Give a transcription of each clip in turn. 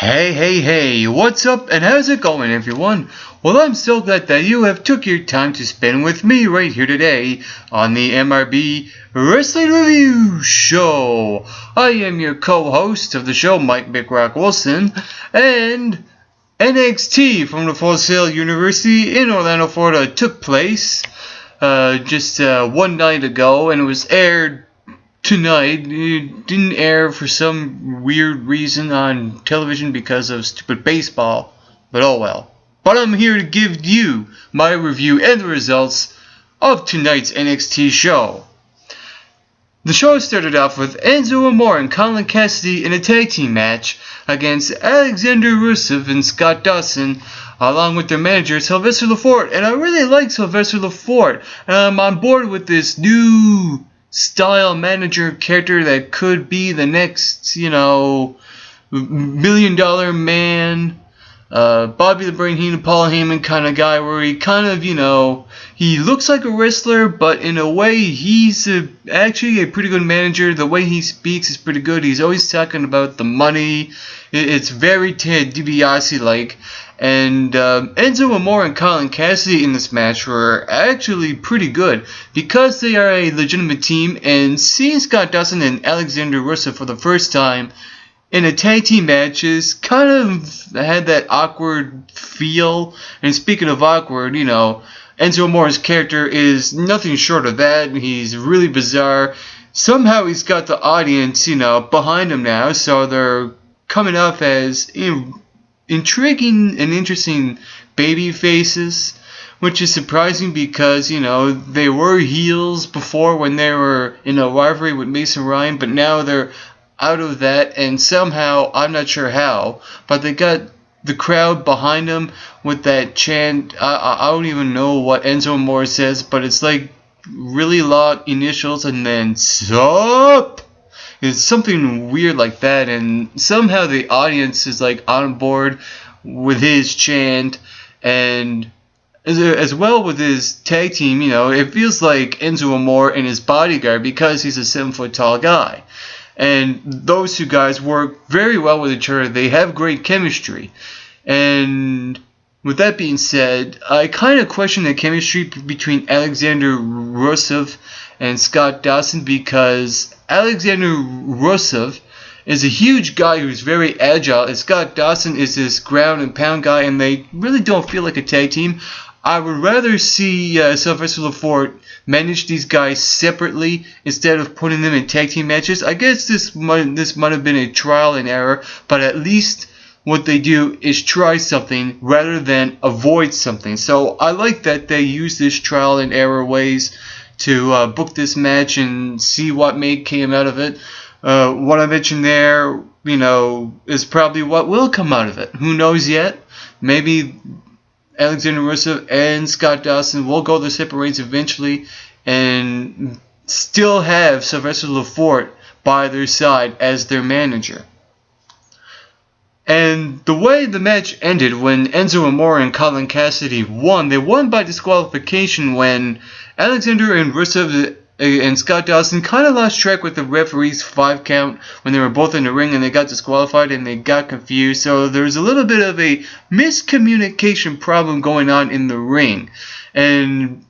Hey, what's up and how's it going, everyone? Well, I'm so glad that you have took your time to spend with me right here today on the MRB Wrestling Review Show. I am your co-host of the show, Mike McRock Wilson, and NXT from the Full Sail University in Orlando, Florida took place just one night ago, and it was aired tonight. It didn't air for some weird reason on television because of stupid baseball, but oh well. But I'm here to give you my review and the results of tonight's NXT show. The show started off with Enzo Amore and Colin Cassidy in a tag team match against Alexander Rusev and Scott Dawson, along with their manager Sylvester Lefort. And I really like Sylvester Lefort. I'm on board with this new style manager character that could be the next, $1 million man, Bobby the Brain Heenan, Paul Heyman kind of guy, where he kind of, he looks like a wrestler, but in a way he's actually a pretty good manager. The way he speaks is pretty good. He's always talking about the money. It's very Ted DiBiase-like. And Enzo Amore and Colin Cassidy in this match were actually pretty good because they are a legitimate team, and seeing Scott Dawson and Alexander Rusev for the first time in a tag team match is kind of had that awkward feel. And speaking of awkward, Enzo Amore's character is nothing short of that. He's really bizarre. Somehow he's got the audience, behind him now, so they're coming up as intriguing and interesting baby faces, which is surprising because, they were heels before when they were in a rivalry with Mason Ryan, but now they're out of that, and somehow, I'm not sure how, but they got the crowd behind them with that chant. I don't even know what Enzo Amore says, but it's like really long initials and then sup. It's something weird like that, and somehow the audience is like on board with his chant, and as well with his tag team. It feels like Enzo Amore and his bodyguard, because he's a 7-foot tall guy, and those two guys work very well with each other. They have great chemistry, and with that being said, I kind of question the chemistry between Alexander Rusev and Scott Dawson, because Alexander Rusev is a huge guy who's very agile, and Scott Dawson is this ground and pound guy, and they really don't feel like a tag team. I would rather see Sylvester Lefort manage these guys separately instead of putting them in tag team matches. I guess this might have been a trial and error, but at least what they do is try something rather than avoid something. So I like that they use this trial and error ways to book this match and see what came out of it. What I mentioned there, is probably what will come out of it. Who knows yet? Maybe Alexander Rusev and Scott Dawson will go their separate ways eventually and still have Sylvester Lefort by their side as their manager. And the way the match ended, when Enzo Amore and Colin Cassidy won, they won by disqualification when Alexander and Rusev and Scott Dawson kind of lost track with the referee's 5 count when they were both in the ring, and they got disqualified and they got confused. So there's a little bit of a miscommunication problem going on in the ring, and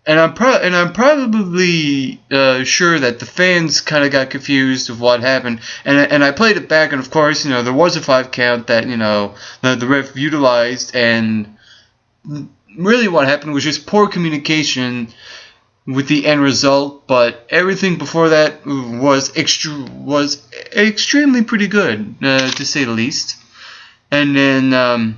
I'm probably sure that the fans kind of got confused of what happened, and I played it back, and of course, there was a 5 count that the ref utilized, and really what happened was just poor communication with the end result. But everything before that was extremely pretty good, to say the least. And then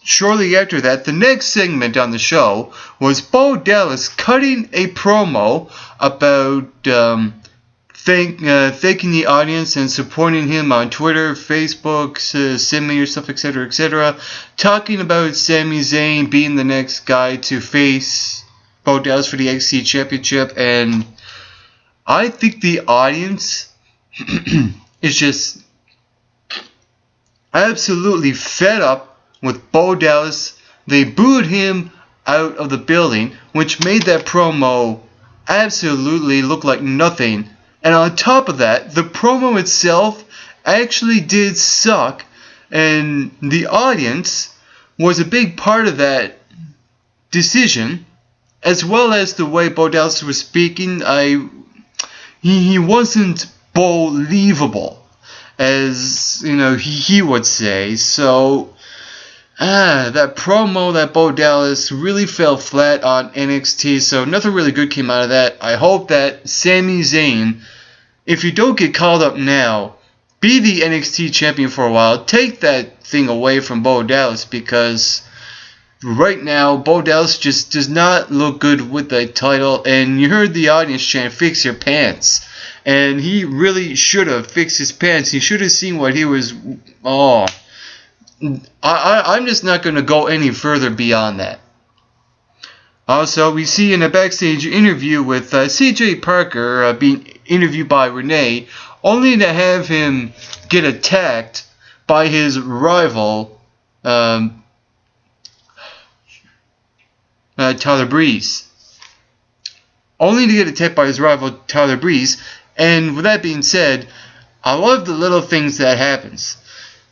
shortly after that, the next segment on the show was Bo Dallas cutting a promo about thanking the audience and supporting him on Twitter, Facebook, send me your stuff, etc., etc., talking about Sami Zayn being the next guy to face Bo Dallas for the NXT Championship. And I think the audience is just absolutely fed up with Bo Dallas. They booed him out of the building, which made that promo absolutely look like nothing. And on top of that, the promo itself actually did suck. And the audience was a big part of that decision, as well as the way Bo Dallas was speaking. He wasn't believable, as he would say. So that promo that Bo Dallas really fell flat on NXT. So nothing really good came out of that. I hope that Sami Zayn, if you don't get called up now, be the NXT champion for a while. Take that thing away from Bo Dallas, because right now Bo Dallas just does not look good with the title. And you heard the audience chant, "Fix your pants." And he really should have fixed his pants. He should have seen what he was... I'm just not going to go any further beyond that. Also, we see in a backstage interview with CJ Parker being interviewed by Renee, only to have him get attacked by his rival, Tyler Breeze. Only to get attacked by his rival, Tyler Breeze. And with that being said, I love the little things that happens.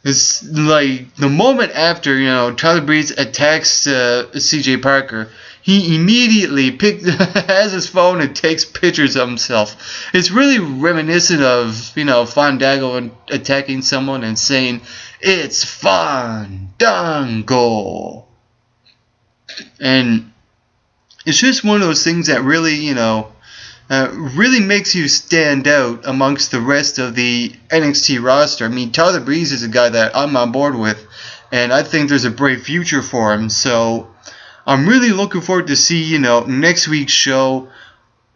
It's like the moment after, Tyler Breeze attacks CJ Parker, he immediately has his phone and takes pictures of himself. It's really reminiscent of, Fandango attacking someone and saying, "It's Fandango." And it's just one of those things that really, really makes you stand out amongst the rest of the NXT roster. I mean, Tyler Breeze is a guy that I'm on board with, and I think there's a bright future for him. So I'm really looking forward to see, next week's show,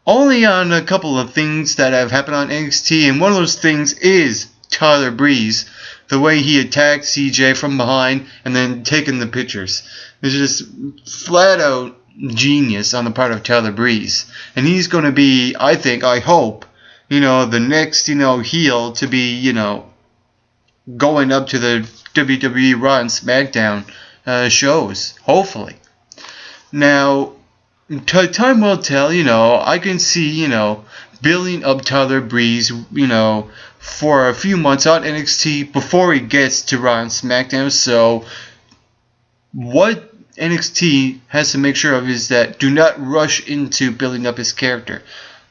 only on a couple of things that have happened on NXT, and one of those things is Tyler Breeze, the way he attacked CJ from behind and then taking the pictures. It's just flat out genius on the part of Tyler Breeze. And he's going to be, I hope, the next, heel to be, going up to the WWE Raw and SmackDown shows, hopefully. Now, time will tell, I can see, building up Tyler Breeze, for a few months on NXT before he gets to Raw and SmackDown. So, what NXT has to make sure of is that do not rush into building up his character.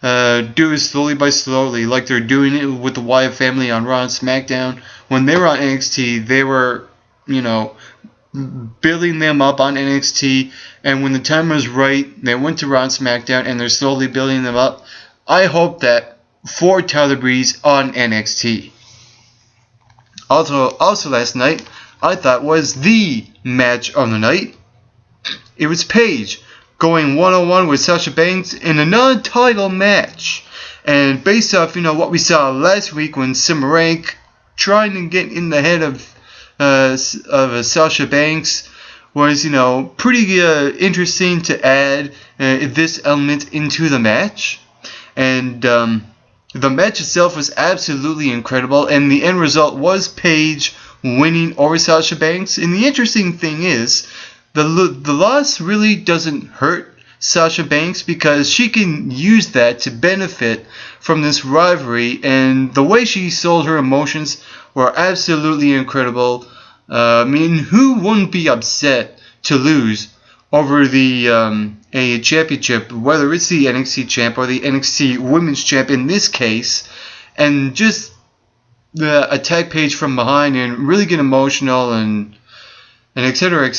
Do it slowly by slowly, like they're doing it with the Wyatt family on Raw and SmackDown. When they were on NXT, they were, building them up on NXT, and when the time was right, they went to Raw and SmackDown, and they're slowly building them up. I hope that for Tyler Breeze on NXT. Also last night, I thought was the match of the night. It was Paige going one-on-one with Sasha Banks in a non-title match. And based off, what we saw last week when Summer Rae trying to get in the head of Sasha Banks was, pretty interesting to add this element into the match. And the match itself was absolutely incredible. And the end result was Paige winning over Sasha Banks. And the interesting thing is, the loss really doesn't hurt Sasha Banks, because she can use that to benefit from this rivalry, and the way she sold her emotions were absolutely incredible. I mean, who wouldn't be upset to lose over the a championship, whether it's the NXT champ or the NXT Women's champ in this case, and just the attack Paige from behind and really get emotional and etc.,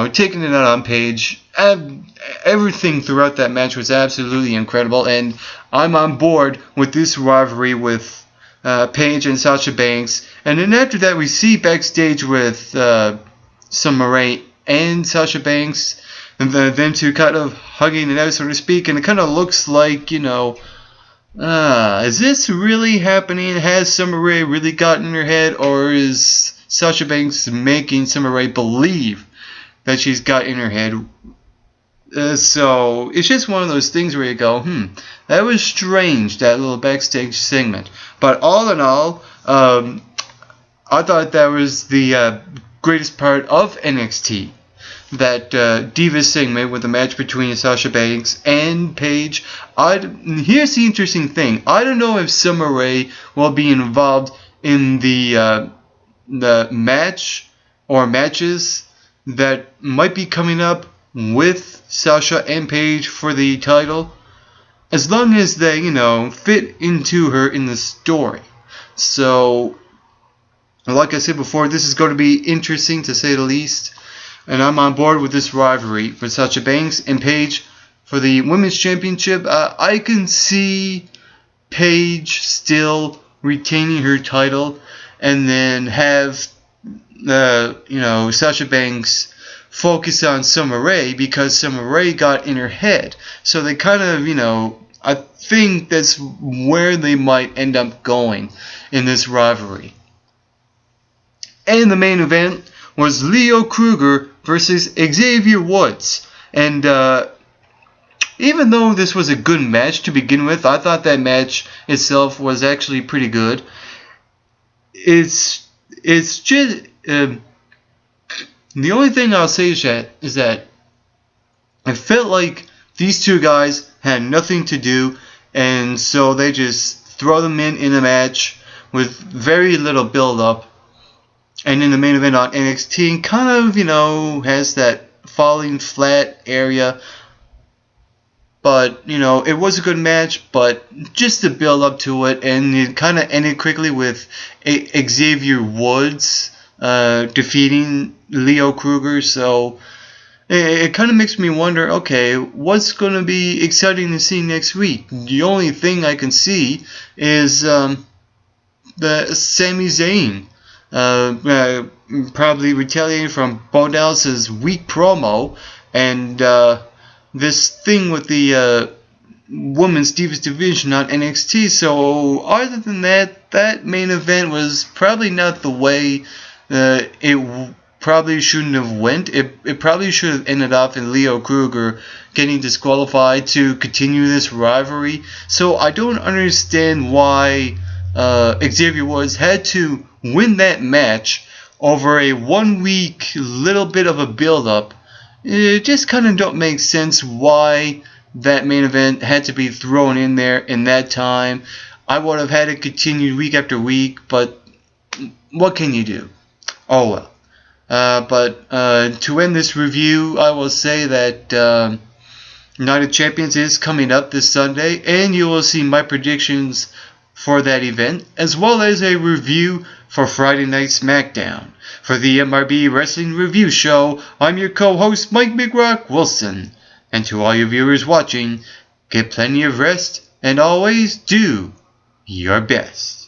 taking it out on Paige. Everything throughout that match was absolutely incredible, and I'm on board with this rivalry with Paige and Sasha Banks. And then after that, we see backstage with Summer Rae and Sasha Banks, and them two kind of hugging it out, so to speak, and it kind of looks like, is this really happening? Has Summer Rae really gotten in her head, or is Sasha Banks making Summer Rae believe that she's got in her head? So it's just one of those things where you go, that was strange, that little backstage segment. But all in all, I thought that was the greatest part of NXT. That Divas segment with the match between Sasha Banks and Paige. Here's the interesting thing. I don't know if Summer Rae will be involved in the the match or matches that might be coming up with Sasha and Paige for the title, as long as they, fit into her in the story. So, like I said before, this is going to be interesting to say the least, and I'm on board with this rivalry for Sasha Banks and Paige for the Women's Championship. I can see Paige still retaining her title, and then have Sasha Banks focus on Summer Rae, because Summer Rae got in her head. So they kind of, I think that's where they might end up going in this rivalry. And the main event was Leo Kruger versus Xavier Woods. And even though this was a good match to begin with, I thought that match itself was actually pretty good. It's just the only thing I'll say is that I felt like these two guys had nothing to do, and so they just throw them in a match with very little build up. And in the main event on NXT, kind of, has that falling flat area. But, it was a good match, but just the build up to it, and it kind of ended quickly with Xavier Woods defeating Leo Kruger. So it kind of makes me wonder, okay, what's going to be exciting to see next week? The only thing I can see is the Sami Zayn probably retaliating from Bo Dallas's weak promo, and this thing with the Women's Divas Division on NXT. So other than that, that main event was probably not the way it probably shouldn't have went. It probably should have ended up in Leo Kruger getting disqualified to continue this rivalry. So I don't understand why Xavier Woods had to win that match over a 1 week little bit of a build up. It just kind of don't make sense why that main event had to be thrown in there in that time. I would have had it continued week after week, but what can you do? Oh well. But to end this review, I will say that Night of Champions is coming up this Sunday, and you will see my predictions for that event, as well as a review for Friday Night SmackDown. For the MRB Wrestling Review Show, I'm your co-host Mike Big Rock Wilson. And to all your viewers watching, get plenty of rest and always do your best.